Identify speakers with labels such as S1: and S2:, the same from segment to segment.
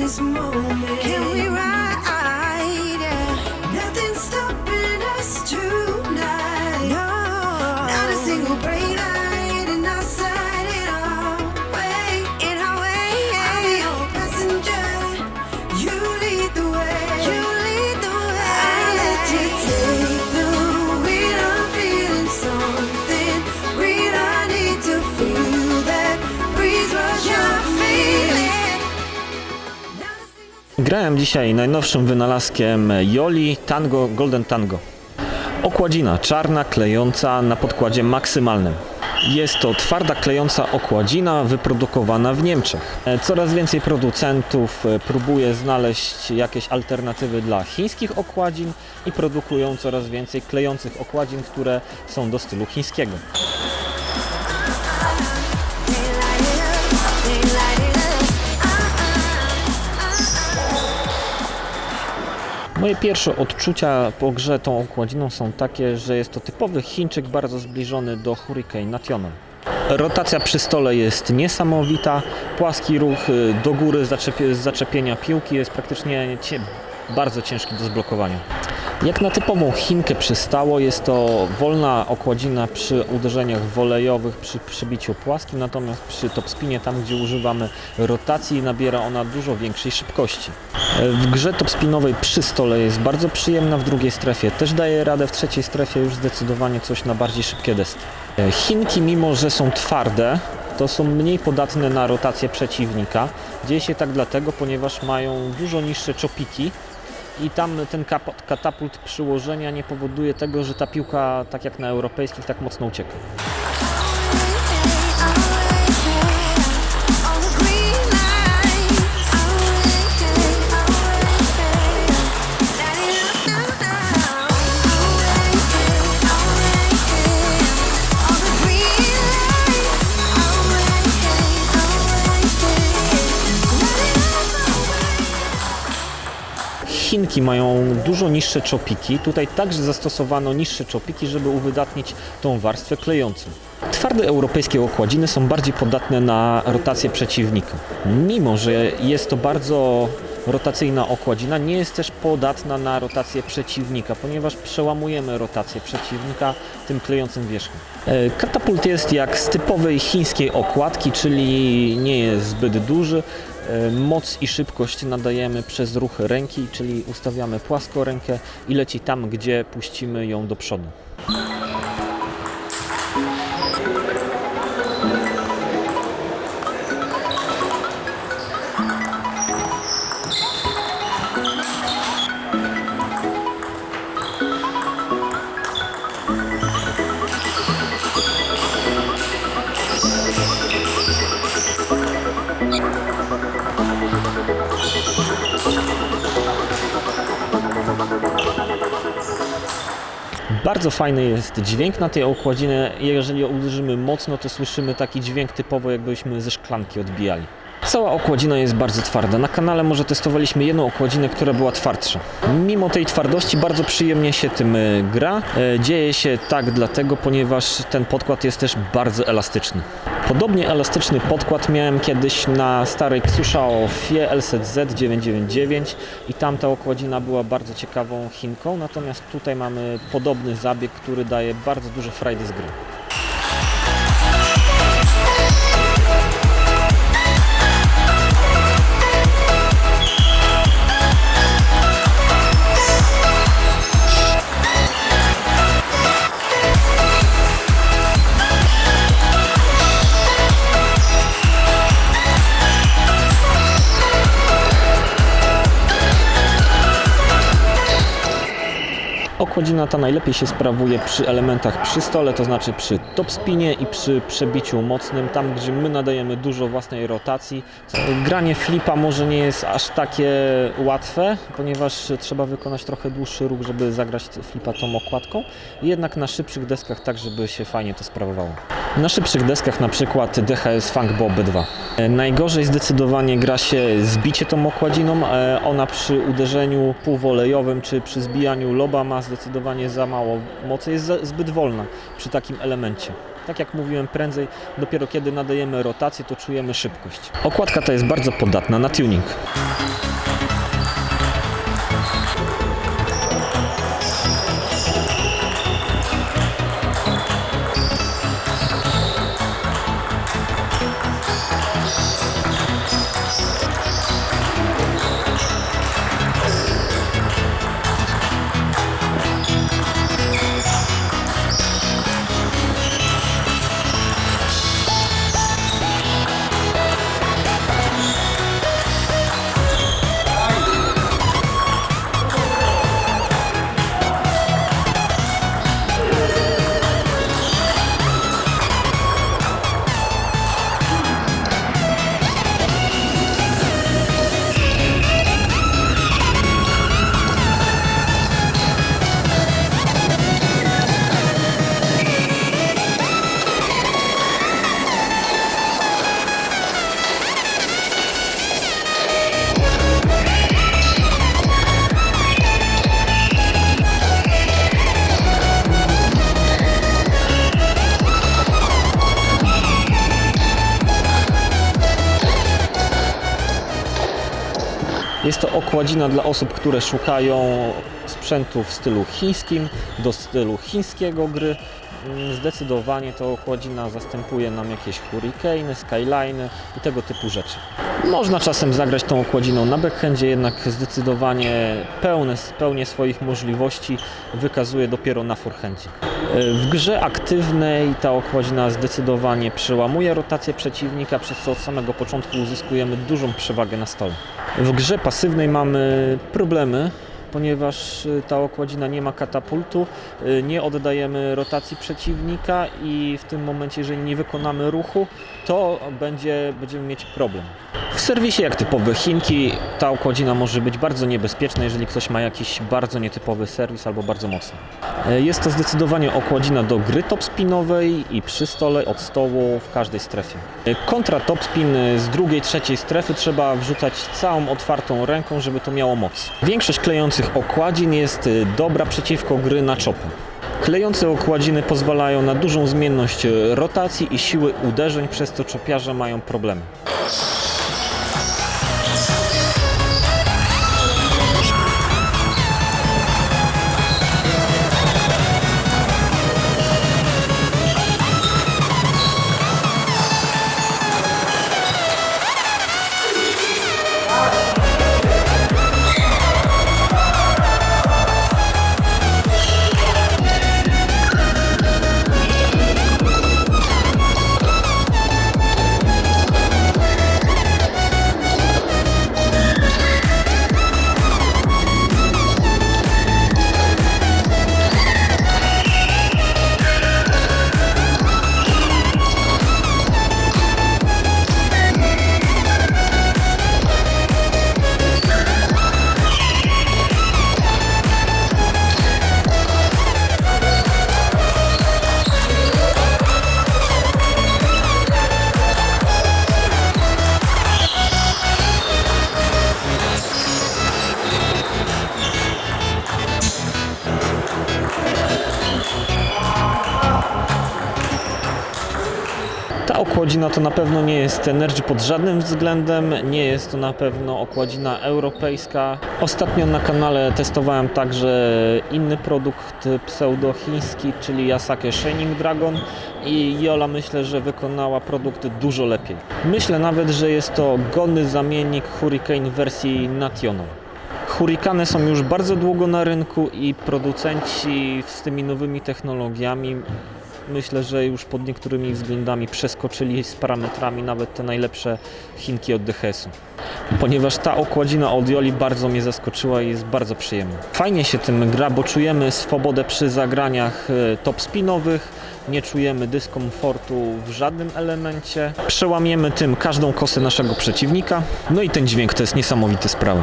S1: this moment. Can we ride? Yeah. Nothing's stopping us tonight. No, not a single brake light in our sight in our way. In our way, I'll be your passenger. You lead the way. You lead the way. I'll let you take the wheel. I'm feeling something real. I need to feel that breeze rush. You're feeling.
S2: Grałem dzisiaj najnowszym wynalazkiem Joli Tango Golden Tango. Okładzina czarna, klejąca na podkładzie maksymalnym. Jest to twarda, klejąca okładzina wyprodukowana w Niemczech. Coraz więcej producentów próbuje znaleźć jakieś alternatywy dla chińskich okładzin i produkują coraz więcej klejących okładzin, które są do stylu chińskiego. Moje pierwsze odczucia po grze tą okładziną są takie, że jest to typowy Chińczyk bardzo zbliżony do Hurricane National. Rotacja przy stole jest niesamowita, płaski ruch do góry z zaczepienia piłki jest praktycznie bardzo ciężki do zblokowania. Jak na typową Chinkę przystało, jest to wolna okładzina przy uderzeniach wolejowych, przy przybiciu płaskim, natomiast przy topspinie, tam gdzie używamy rotacji, nabiera ona dużo większej szybkości. W grze topspinowej przy stole jest bardzo przyjemna, w drugiej strefie też daje radę, w trzeciej strefie już zdecydowanie coś na bardziej szybkie deski. Chinki, mimo że są twarde, to są mniej podatne na rotację przeciwnika. Dzieje się tak dlatego, ponieważ mają dużo niższe czopiki i tam ten katapult przyłożenia nie powoduje tego, że ta piłka, tak jak na europejskich, tak mocno ucieka. Chinki mają dużo niższe czopiki, tutaj także zastosowano niższe czopiki, żeby uwydatnić tą warstwę klejącą. Twarde europejskie okładziny są bardziej podatne na rotację przeciwnika. Mimo że jest to bardzo rotacyjna okładzina, nie jest też podatna na rotację przeciwnika, ponieważ przełamujemy rotację przeciwnika tym klejącym wierzchem. Katapult jest jak z typowej chińskiej okładki, czyli nie jest zbyt duży. Moc i szybkość nadajemy przez ruch ręki, czyli ustawiamy płasko rękę i leci tam, gdzie puścimy ją do przodu. Bardzo fajny jest dźwięk na tej okładzinie. Jeżeli uderzymy mocno, to słyszymy taki dźwięk typowo, jakbyśmy ze szklanki odbijali. Cała okładzina jest bardzo twarda. Na kanale może testowaliśmy jedną okładzinę, która była twardsza. Mimo tej twardości bardzo przyjemnie się tym gra. Dzieje się tak dlatego, ponieważ ten podkład jest też bardzo elastyczny. Podobnie elastyczny podkład miałem kiedyś na starej Xushao Fie LZZ 999 i tamta okładzina była bardzo ciekawą Chinką, natomiast tutaj mamy podobny zabieg, który daje bardzo dużo frajdy z gry. Okładzina ta najlepiej się sprawuje przy elementach przy stole, to znaczy przy topspinie i przy przebiciu mocnym, tam gdzie my nadajemy dużo własnej rotacji. Granie flipa może nie jest aż takie łatwe, ponieważ trzeba wykonać trochę dłuższy ruch, żeby zagrać flipa tą okładką, jednak na szybszych deskach tak, żeby się fajnie to sprawowało. Na szybszych deskach na przykład DHS Funk-Bo B2. Najgorzej zdecydowanie gra się zbicie tą okładziną, ona przy uderzeniu półwolejowym czy przy zbijaniu loba ma zdecydowanie za mało mocy, jest zbyt wolna przy takim elemencie. Tak jak mówiłem prędzej, dopiero kiedy nadajemy rotację, to czujemy szybkość. Okładka ta jest bardzo podatna na tuning. Jest to okładzina dla osób, które szukają sprzętu w stylu chińskim, do stylu chińskiego gry. Zdecydowanie ta okładzina zastępuje nam jakieś Hurricane, Skyline i tego typu rzeczy. Można czasem zagrać tą okładziną na backhandzie, jednak zdecydowanie pełnię swoich możliwości wykazuje dopiero na forehandzie. W grze aktywnej ta okładzina zdecydowanie przełamuje rotację przeciwnika, przez co od samego początku uzyskujemy dużą przewagę na stole. W grze pasywnej mamy problemy, ponieważ ta okładzina nie ma katapultu, nie oddajemy rotacji przeciwnika i w tym momencie, jeżeli nie wykonamy ruchu, to będziemy mieć problem. W serwisie jak typowe Chinki ta okładzina może być bardzo niebezpieczna, jeżeli ktoś ma jakiś bardzo nietypowy serwis albo bardzo mocny. Jest to zdecydowanie okładzina do gry topspinowej i przy stole, od stołu, w każdej strefie. Kontra topspin z drugiej, trzeciej strefy trzeba wrzucać całą otwartą ręką, żeby to miało moc. Większość klejących okładzin jest dobra przeciwko gry na czopy. Klejące okładziny pozwalają na dużą zmienność rotacji i siły uderzeń, przez co czopiarze mają problemy. Ta okładzina to na pewno nie jest Energy pod żadnym względem, nie jest to na pewno okładzina europejska. Ostatnio na kanale testowałem także inny produkt pseudo-chiński, czyli Yasake Shining Dragon i Jola myślę, że wykonała produkt dużo lepiej. Myślę nawet, że jest to godny zamiennik Hurricane w wersji Nationą. Hurricane są już bardzo długo na rynku i producenci z tymi nowymi technologiami myślę, że już pod niektórymi względami przeskoczyli z parametrami nawet te najlepsze Chinki od DHS-u. Ponieważ ta okładzina od Joli bardzo mnie zaskoczyła i jest bardzo przyjemna. Fajnie się tym gra, bo czujemy swobodę przy zagraniach topspinowych, nie czujemy dyskomfortu w żadnym elemencie, przełamiemy tym każdą kosę naszego przeciwnika, no i ten dźwięk to jest niesamowita sprawa.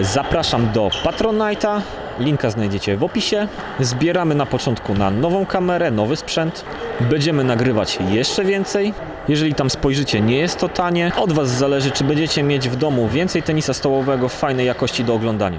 S2: Zapraszam do Patronite'a, linka znajdziecie w opisie. Zbieramy na początku na nową kamerę, nowy sprzęt. Będziemy nagrywać jeszcze więcej. Jeżeli tam spojrzycie, nie jest to tanie. Od Was zależy, czy będziecie mieć w domu więcej tenisa stołowego w fajnej jakości do oglądania.